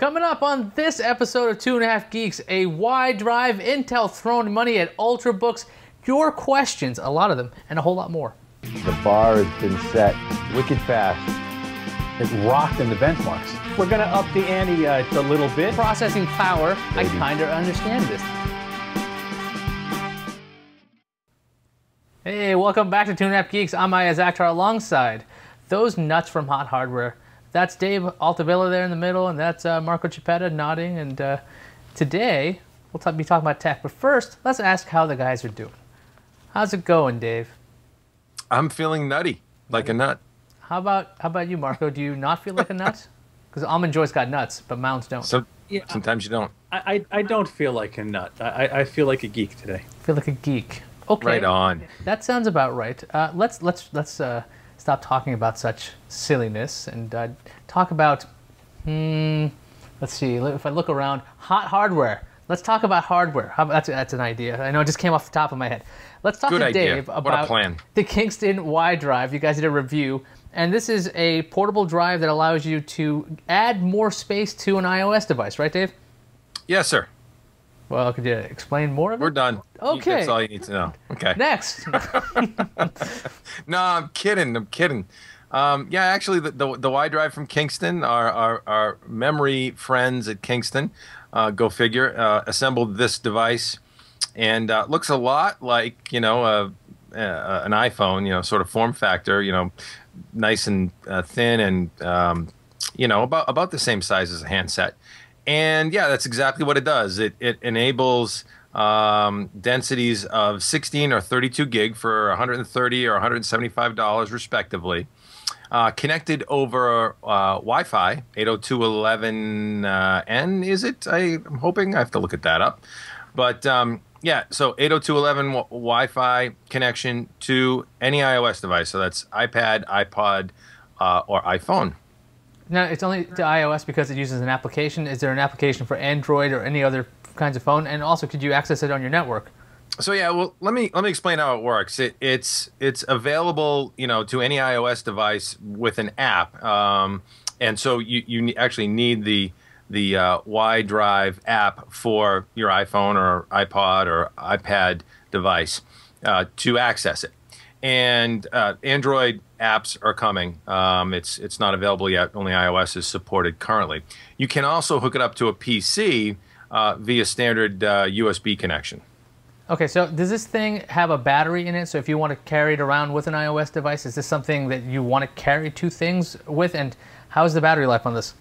Coming up on this episode of 2.5 Geeks, a wide drive, Intel throwing money at Ultrabooks, your questions, a lot of them, and a whole lot more. The bar has been set wicked fast. It rocked in the benchmarks. We're going to up the ante a little bit. Processing power, I kind of understand this. Hey, welcome back to 2.5 Geeks. I'm Ayaz Akhtar alongside those nuts from Hot Hardware. That's Dave Altavilla there in the middle, and that's Marco Chiappetta nodding. And today, we'll be talking about tech. But first, let's ask how the guys are doing. How's it going, Dave? I'm feeling nutty, like a nut. How about you, Marco? Do you not feel like a nut? Because Almond Joy's got nuts, but Mounds don't. So, yeah, sometimes you don't. I don't feel like a nut. I feel like a geek today. Feel like a geek. Okay. Right on. That sounds about right. Let's stop talking about such silliness and talk about, let's see, if I look around, Hot Hardware. Let's talk about hardware. That's an idea. I know it just came off the top of my head. Let's talk to Dave about the Kingston Y drive. You guys did a review, and this is a portable drive that allows you to add more space to an iOS device, right, Dave? Yes, sir. Well, could you explain more of it? We're done. Okay. That's all you need to know. Okay. Next. No, I'm kidding. Yeah, actually, the Y drive from Kingston, our memory friends at Kingston, go figure, assembled this device, and looks a lot like, an iPhone, sort of form factor, nice and thin and, about the same size as a handset. And yeah, that's exactly what it does. It enables densities of 16 or 32 gig for $130 or $175 respectively. Connected over Wi-Fi, 802.11n, is it? I'm hoping. I have to look at that up. But yeah, so 802.11 Wi-Fi connection to any iOS device. So that's iPad, iPod, or iPhone. Now, it's only to iOS because it uses an application. Is there an application for Android or any other kinds of phone? And also, could you access it on your network? So yeah, well, let me explain how it works. It's available, to any iOS device with an app, and so you actually need the Y Drive app for your iPhone or iPod or iPad device to access it. And Android apps are coming. It's not available yet. Only iOS is supported currently. You can also hook it up to a PC via standard USB connection. Okay, so does this thing have a battery in it? So if you want to carry it around with an iOS device, is this something that you want to carry two things with? And how's the battery life on this?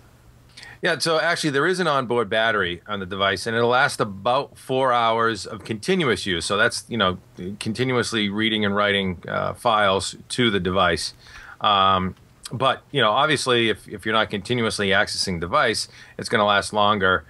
Yeah, so actually there is an onboard battery on the device, and it'll last about 4 hours of continuous use. So that's, continuously reading and writing files to the device. But, obviously if you're not continuously accessing the device, it's going to last longer,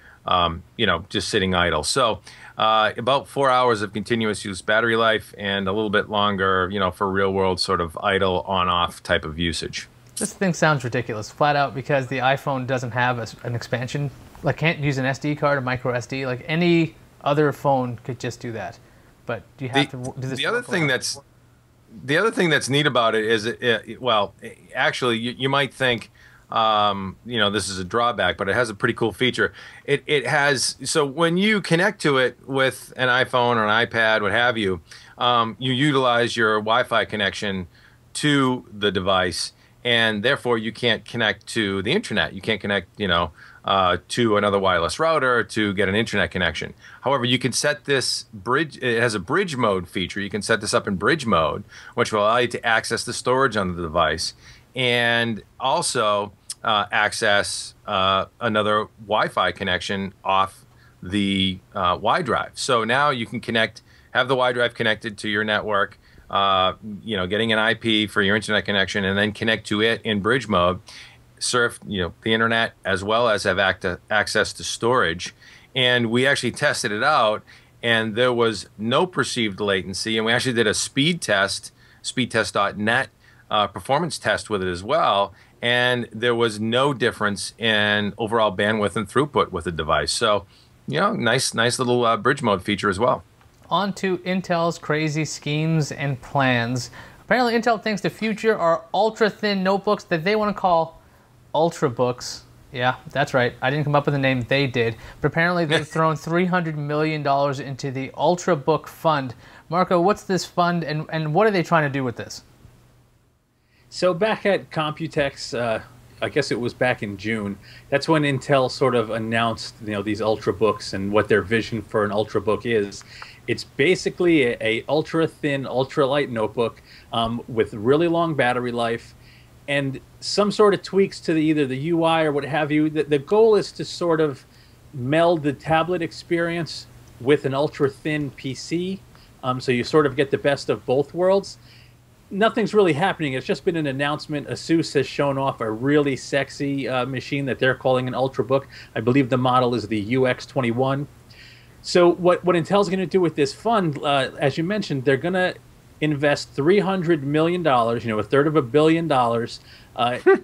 just sitting idle. So about 4 hours of continuous use battery life and a little bit longer, for real world sort of idle on-off type of usage. This thing sounds ridiculous, flat out, because the iPhone doesn't have an expansion. Like, can't use an SD card, a micro SD. Like, any other phone could just do that. But you have to do this. The other thing that's neat about it is, actually, you might think, this is a drawback, but it has a pretty cool feature. It has, so when you connect to it with an iPhone or an iPad, what have you, you utilize your Wi-Fi connection to the device, and therefore you can't connect to the internet. You can't connect, to another wireless router to get an internet connection. However, you can set this bridge. It has a bridge mode feature. You can set this up in bridge mode, which will allow you to access the storage on the device, and also access another Wi-Fi connection off the Y drive. So now you can have the Y drive connected to your network. Getting an IP for your internet connection, and then connect to it in bridge mode, surf, the internet, as well as have access to storage. And we actually tested it out, and there was no perceived latency. And we actually did a speed test, speedtest.net performance test with it as well. And there was no difference in overall bandwidth and throughput with the device. So, nice little bridge mode feature as well. On to Intel's crazy schemes and plans. Apparently Intel thinks the future are ultra-thin notebooks that they want to call Ultrabooks. Yeah, that's right. I didn't come up with the name, they did. But apparently they've thrown $300 million into the Ultrabook Fund. Marco, what's this fund, and what are they trying to do with this? So back at Computex, I guess it was back in June, that's when Intel sort of announced, these Ultrabooks and what their vision for an Ultrabook is. It's basically a ultra-thin, ultra-light notebook with really long battery life and some sort of tweaks to either the UI or what have you. The goal is to sort of meld the tablet experience with an ultra-thin PC, so you sort of get the best of both worlds. Nothing's really happening. It's just been an announcement. Asus has shown off a really sexy machine that they're calling an Ultrabook. I believe the model is the UX21. So what Intel's going to do with this fund, as you mentioned, they're going to invest $300 million, a third of $1 billion,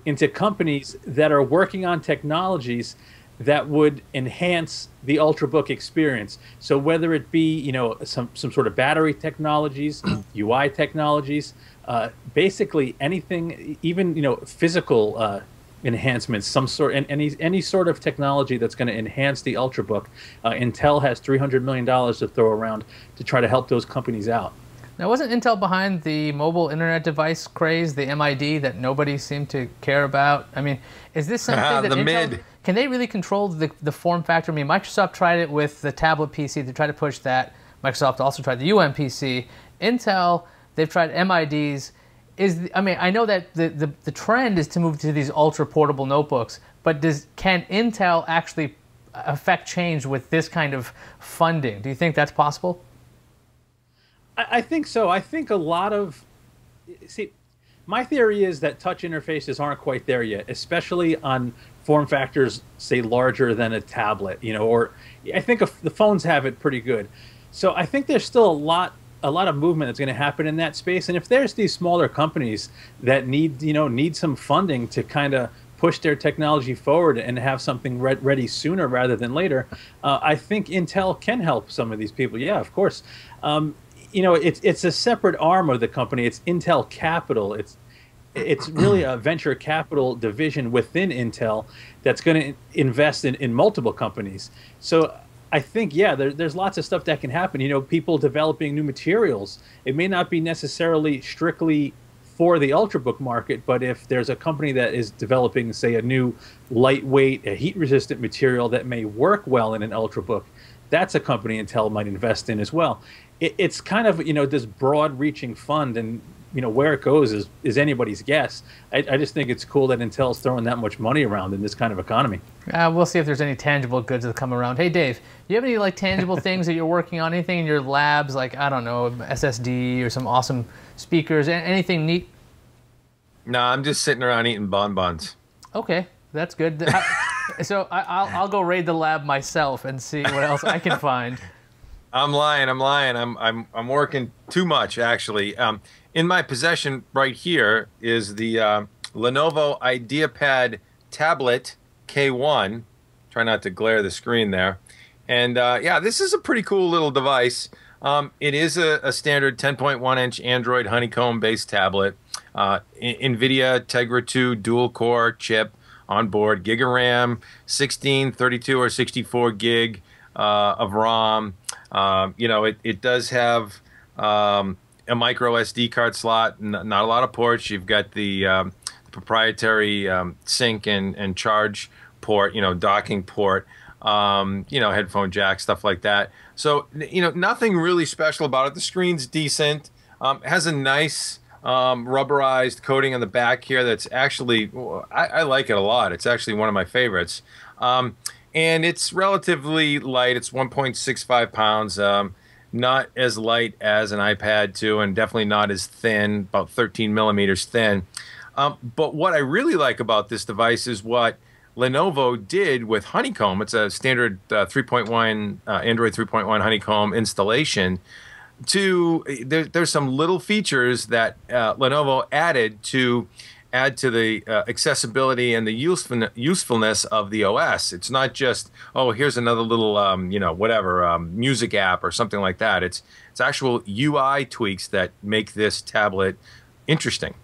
into companies that are working on technologies that would enhance the Ultrabook experience. So whether it be, some sort of battery technologies, UI technologies, basically anything, even, physical enhancements, some sort, and any sort of technology that's going to enhance the Ultrabook. Intel has $300 million to throw around to try to help those companies out. Now, wasn't Intel behind the mobile internet device craze, the MID, that nobody seemed to care about? I mean, is this something that Intel, can they really control the form factor? I mean, Microsoft tried it with the tablet PC. They tried to push that. Microsoft also tried the UMPC. Intel, they've tried MIDs. I know that the trend is to move to these ultra-portable notebooks, but can Intel actually affect change with this kind of funding? Do you think that's possible? I think so. I think a lot of... See, my theory is that touch interfaces aren't quite there yet, especially on form factors, say, larger than a tablet, or I think the phones have it pretty good. So I think there's still a lot of movement that's going to happen in that space. And if there's these smaller companies that need some funding to kind of push their technology forward and have something ready sooner rather than later, I think Intel can help some of these people. Yeah, of course. It's a separate arm of the company. It's Intel Capital. It's really a venture capital division within Intel that's going to invest in multiple companies. So I think, yeah, there's lots of stuff that can happen. People developing new materials. It may not be necessarily strictly for the Ultrabook market, but if there's a company that is developing, say, a new lightweight, a heat-resistant material that may work well in an Ultrabook, that's a company Intel might invest in as well. It's kind of, this broad-reaching fund, and, where it goes is anybody's guess. I just think it's cool that Intel's throwing that much money around in this kind of economy. We'll see if there's any tangible goods that come around. Hey, Dave, do you have any tangible things that you're working on? Anything in your labs, I don't know, SSD or some awesome speakers, anything neat? No, I'm just sitting around eating bonbons. Okay, that's good. So I'll go raid the lab myself and see what else I can find. I'm lying. I'm working too much, actually. In my possession right here is the Lenovo IdeaPad Tablet K1. Try not to glare the screen there. And yeah, this is a pretty cool little device. It is a standard 10.1-inch Android Honeycomb-based tablet. NVIDIA Tegra 2 dual-core chip on board. Gig of RAM, 16, 32, or 64 gig of ROM. It does have a micro SD card slot, not a lot of ports. You've got the proprietary sync and charge port, docking port, headphone jack, stuff like that. So, nothing really special about it. The screen's decent. It has a nice rubberized coating on the back here that's actually, I like it a lot. It's actually one of my favorites. And it's relatively light. It's 1.65 pounds. Not as light as an iPad 2, and definitely not as thin, about 13 millimeters thin. But what I really like about this device is what Lenovo did with Honeycomb. It's a standard 3.1 Android 3.1 Honeycomb installation. There's some little features that Lenovo added to add to the accessibility and the usefulness of the OS. It's not just, oh, here's another little, music app or something like that. It's actual UI tweaks that make this tablet interesting.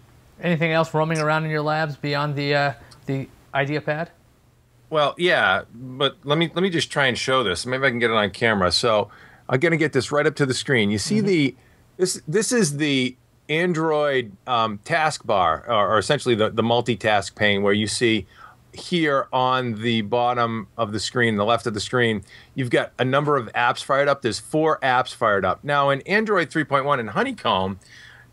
Anything else roaming around in your labs beyond the IdeaPad? Well, yeah, but let me just try and show this. Maybe I can get it on camera. So I'm gonna get this right up to the screen. You see this is the Android taskbar, or essentially the multitask pane, where you see here on the bottom of the screen, the left of the screen, you've got a number of apps fired up. There's 4 apps fired up. Now in Android 3.1 and Honeycomb,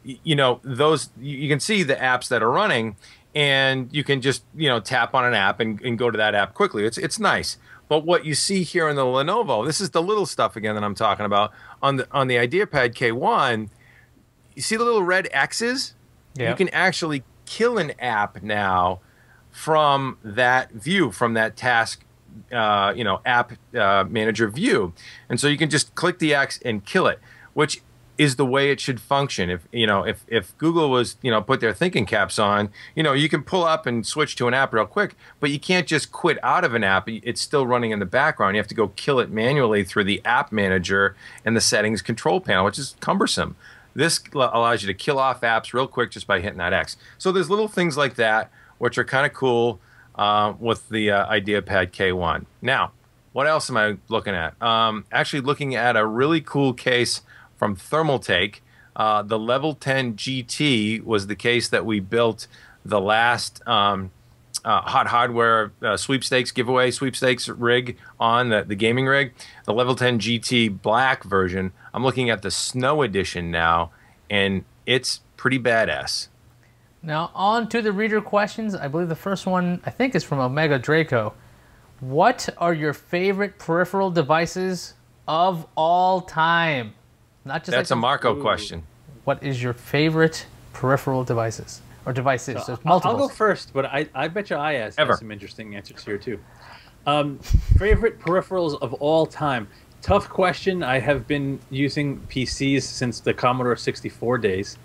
you know, those you can see the apps that are running, and you can just, you know, tap on an app and go to that app quickly. It's nice. But what you see here in the Lenovo, this is the little stuff again that I'm talking about on the IdeaPad K1. You see the little red X's? Yeah. You can actually kill an app now from that view, from that task, you know, app manager view. And so you can just click the X and kill it, which is the way it should function. If you know, if Google was, you know, put their thinking caps on, you know, you can pull up and switch to an app real quick, but you can't just quit out of an app. It's still running in the background. You have to go kill it manually through the app manager and the settings control panel, which is cumbersome. This allows you to kill off apps real quick just by hitting that X. So there's little things like that which are kind of cool with the IdeaPad K1. Now, what else am I looking at? Actually looking at a really cool case from Thermaltake. The Level 10 GT was the case that we built the last Hot Hardware sweepstakes rig on, the gaming rig. The Level 10 GT black version. I'm looking at the Snow Edition now, and it's pretty badass. Now, on to the reader questions. I believe the first one, I think, is from Omega Draco. What are your favorite peripheral devices of all time? Not just That's a Marco question. What is your favorite peripheral devices? Or devices? So multiple. I'll go first, but I bet you I have some interesting answers here, too. Favorite peripherals of all time. Tough question. I have been using PCs since the Commodore 64 days.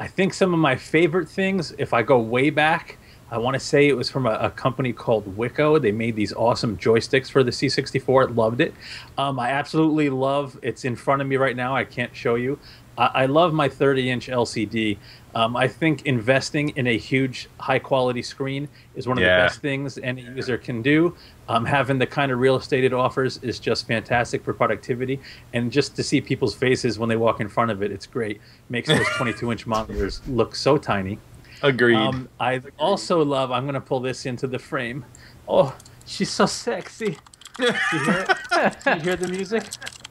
I think some of my favorite things, if I go way back, I want to say it was from a company called Wiko. They made these awesome joysticks for the C64. Loved it. I absolutely love, it's in front of me right now. I can't show you. I love my 30-inch LCD. I think investing in a huge, high-quality screen is one of the best things any user can do. Having the kind of real estate it offers is just fantastic for productivity. And just to see people's faces when they walk in front of it, it's great. Makes those 22-inch monitors look so tiny. Agreed. I also love, I'm going to pull this into the frame. Oh, she's so sexy. Do you hear it? Do you hear the music?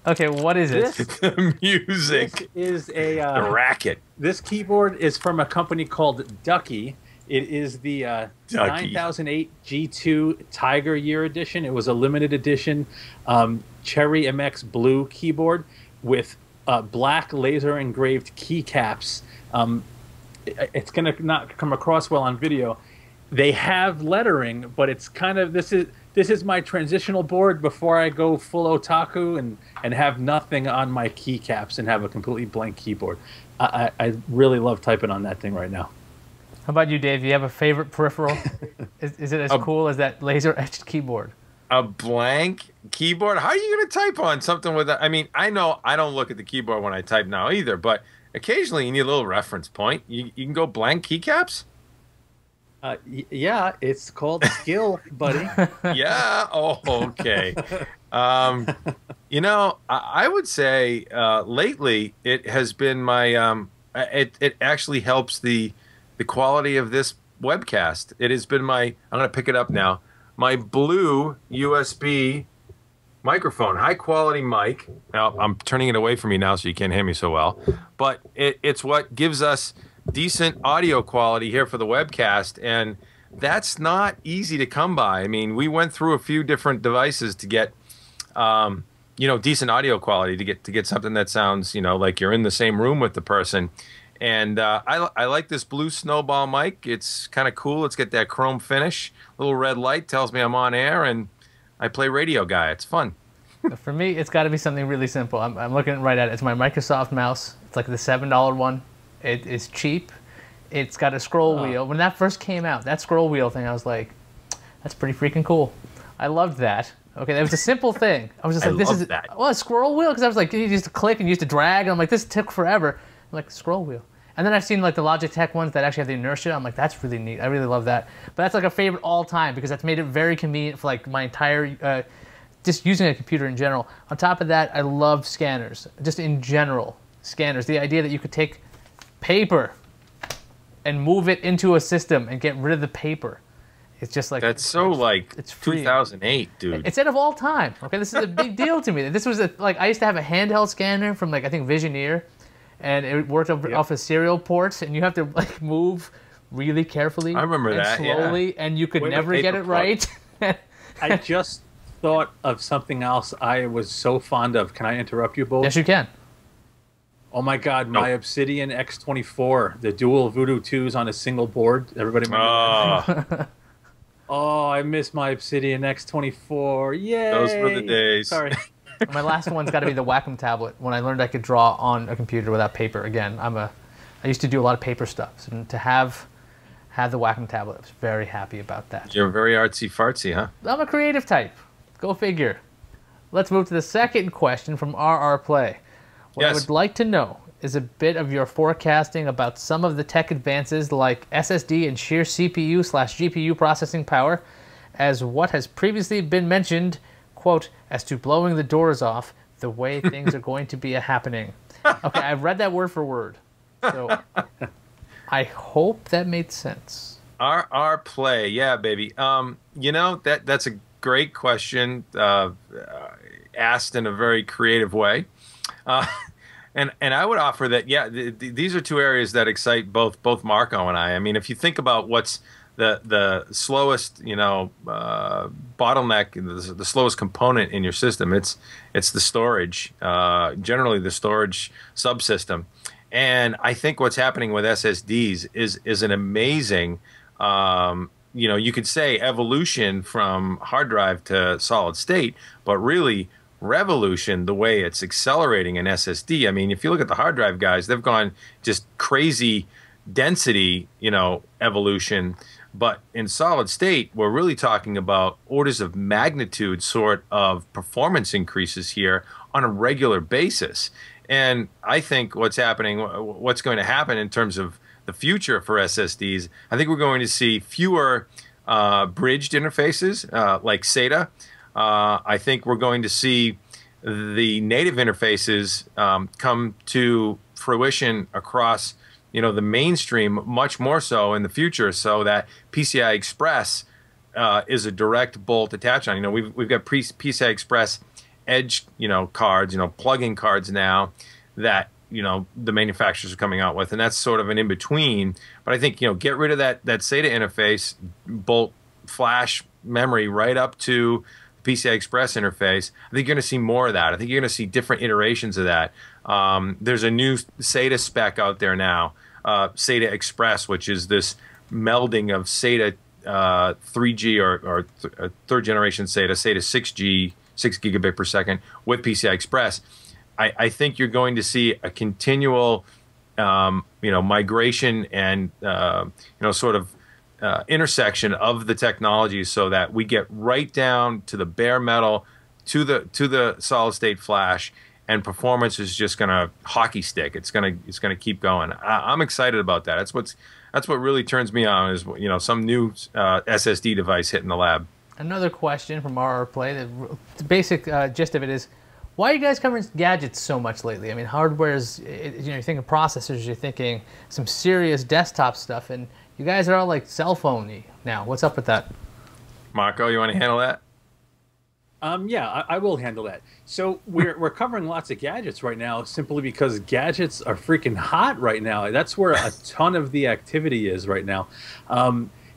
Okay, what is it? The music. This is a the racket. This keyboard is from a company called Ducky. It is the 9008 G2 Tiger Year Edition. It was a limited edition Cherry MX Blue keyboard with black laser engraved keycaps. It's going to not come across well on video. They have lettering, but it's kind of, this is my transitional board before I go full otaku and have nothing on my keycaps and have a completely blank keyboard. I really love typing on that thing right now. How about you, Dave? Do you have a favorite peripheral? Is it as cool as that laser-etched keyboard? A blank keyboard? How are you going to type on something with that? I mean, I know I don't look at the keyboard when I type now either, but occasionally you need a little reference point. You can go blank keycaps? Yeah, it's called skill, buddy. Yeah? Oh, okay. You know, I would say lately it has been my... it actually helps the quality of this webcast. It has been my... I'm going to pick it up now. My blue USB microphone, high-quality mic. Now, I'm turning it away from you now so you can't hear me so well. But it's what gives us decent audio quality here for the webcast, and that's not easy to come by. I mean, we went through a few different devices to get, you know, decent audio quality, to get something that sounds, you know, like you're in the same room with the person. And I like this blue Snowball mic. It's kind of cool. It's got that chrome finish. Little red light tells me I'm on air, and I play radio guy. It's fun. For me, it's got to be something really simple. I'm looking right at it. It's my Microsoft mouse. It's like the $7 one. It is cheap. It's got a scroll wheel. When that first came out, that scroll wheel thing, I was like, that's pretty freaking cool. I loved that. Okay, that was a simple thing. I was just like, this is that. Well, a scroll wheel, because I was like, you used to click and you used to drag, and I'm like, this took forever. I'm like, scroll wheel. And then I've seen like the Logitech ones that actually have the inertia. I'm like, that's really neat. I really love that. But that's like a favorite all time because that's made it very convenient for like my entire, just using a computer in general. On top of that, I love scanners. Just in general, scanners. The idea that you could take paper and move it into a system and get rid of the paper. It's just like that's so like it's 2008, dude. Instead of all time. Okay, this is a big deal to me. This was like I used to have a handheld scanner from like I think Visioneer, and it worked off a serial port, and you have to like move really carefully. I remember and that slowly, and you could never get it right. I just thought of something else I was so fond of. Can I interrupt you both? Yes, you can. Oh my God, my Obsidian X24, the dual Voodoo 2s on a single board. Everybody remember that? Oh, I miss my Obsidian X24. Yay! Those were the days. Sorry. My last one's got to be the Wacom tablet. When I learned I could draw on a computer without paper. Again, I used to do a lot of paper stuff, and to have the Wacom tablet, I was very happy about that. You're very artsy fartsy, huh? I'm a creative type. Go figure. Let's move to the second question from RR Play. What I would like to know is a bit of your forecasting about some of the tech advances like SSD and sheer CPU/GPU processing power, as what has previously been mentioned, quote, as to blowing the doors off the way things are going to be happening. Okay, I've read that word for word. So I hope that made sense. RR Play, yeah, baby. You know, that's a great question, asked in a very creative way. And I would offer that, yeah, these are two areas that excite both Marco and I. I mean, if you think about what's the slowest, bottleneck, the slowest component in your system, it's the storage, generally the storage subsystem. And I think what's happening with SSDs is an amazing, you could say evolution from hard drive to solid state, but really revolution the way it's accelerating in SSD. I mean, if you look at the hard drive guys, they've gone just crazy density, evolution. But in solid state, we're really talking about orders of magnitude sort of performance increases here on a regular basis. And I think what's going to happen in terms of the future for SSDs, I think we're going to see fewer bridged interfaces like SATA. I think we're going to see the native interfaces come to fruition across, the mainstream much more so in the future, so that PCI Express is a direct bolt attached on. We've got PCI Express edge, cards, plug-in cards now that the manufacturers are coming out with, and that's sort of an in between. But I think get rid of that SATA interface, bolt flash memory right up to PCI Express interface. I think you're going to see more of that. I think you're going to see different iterations of that. There's a new SATA spec out there now, SATA Express, which is this melding of SATA 3G or third generation SATA 6G, 6 gigabit per second with PCI Express. I think you're going to see a continual, migration and sort of intersection of the technology, so that we get right down to the bare metal, to the solid state flash, and performance is just going to hockey stick. It's going to keep going. I'm excited about that. That's what really turns me on, is some new SSD device hitting the lab. Another question from RR Play. The basic gist of it is, why are you guys covering gadgets so much lately? I mean, hardware's, you're thinking processors, you're thinking some serious desktop stuff, and you guys are all like cell phone-y now. What's up with that? Marco, you want to handle that? Yeah, I will handle that. So we're covering lots of gadgets right now simply because gadgets are freaking hot right now. That's where a ton of the activity is right now.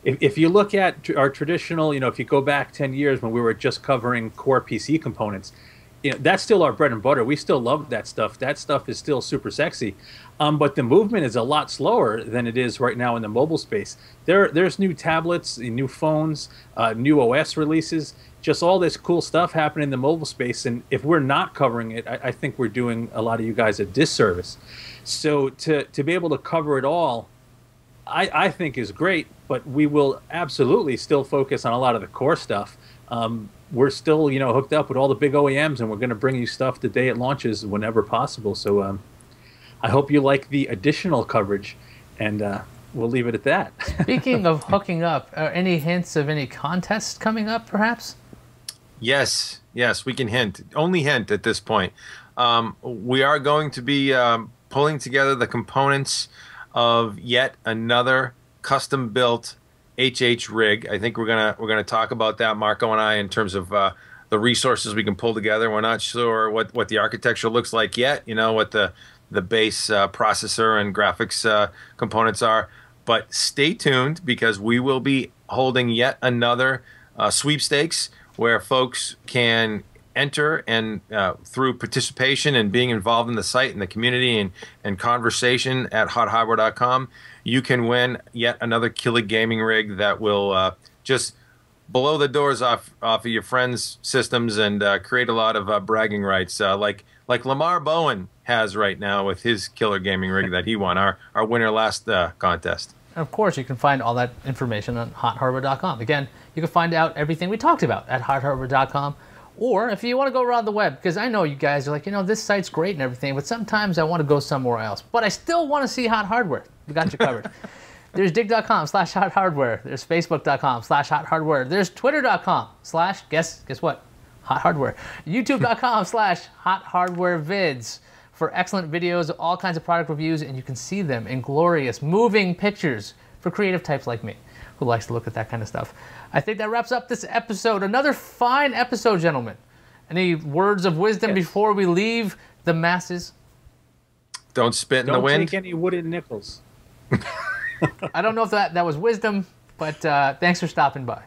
If you look at our traditional, if you go back 10 years when we were just covering core PC components, that's still our bread and butter. We still love that stuff. That stuff is still super sexy. But the movement is a lot slower than it is right now in the mobile space. There's new tablets, new phones, new OS releases, just all this cool stuff happening in the mobile space. And if we're not covering it, I think we're doing a lot of you guys a disservice. So to be able to cover it all, I think is great, but we will absolutely still focus on a lot of the core stuff. We're still, hooked up with all the big OEMs, and we're going to bring you stuff the day it launches whenever possible. So I hope you like the additional coverage, and we'll leave it at that. Speaking of hooking up, are any hints of any contests coming up, perhaps? Yes, we can hint. Only hint at this point. We are going to be pulling together the components of yet another custom-built HH rig. I think we're gonna talk about that, Marco and I, in terms of the resources we can pull together. We're not sure what the architecture looks like yet. You know, what the base processor and graphics components are. But stay tuned, because we will be holding yet another sweepstakes where folks can enter, and through participation and being involved in the site and the community and conversation at HotHardware.com, you can win yet another killer gaming rig that will just blow the doors off of your friends' systems and create a lot of bragging rights, like Lamar Bowen has right now with his killer gaming rig that he won, our winner last contest. And of course, you can find all that information on HotHardware.com. Again, you can find out everything we talked about at HotHardware.com. Or if you want to go around the web, because I know you guys are like, this site's great and everything, but sometimes I want to go somewhere else. But I still want to see Hot Hardware. We got you covered. There's dig.com/HotHardware. There's Facebook.com/HotHardware. There's Twitter.com/ guess what? Hot Hardware. YouTube.com/HotHardwareVids for excellent videos, all kinds of product reviews, and you can see them in glorious, moving pictures for creative types like me who likes to look at that kind of stuff. I think that wraps up this episode. Another fine episode, gentlemen. Any words of wisdom before we leave the masses? Don't spit in the wind. Don't take any wooden nickels. I don't know if that was wisdom, but thanks for stopping by.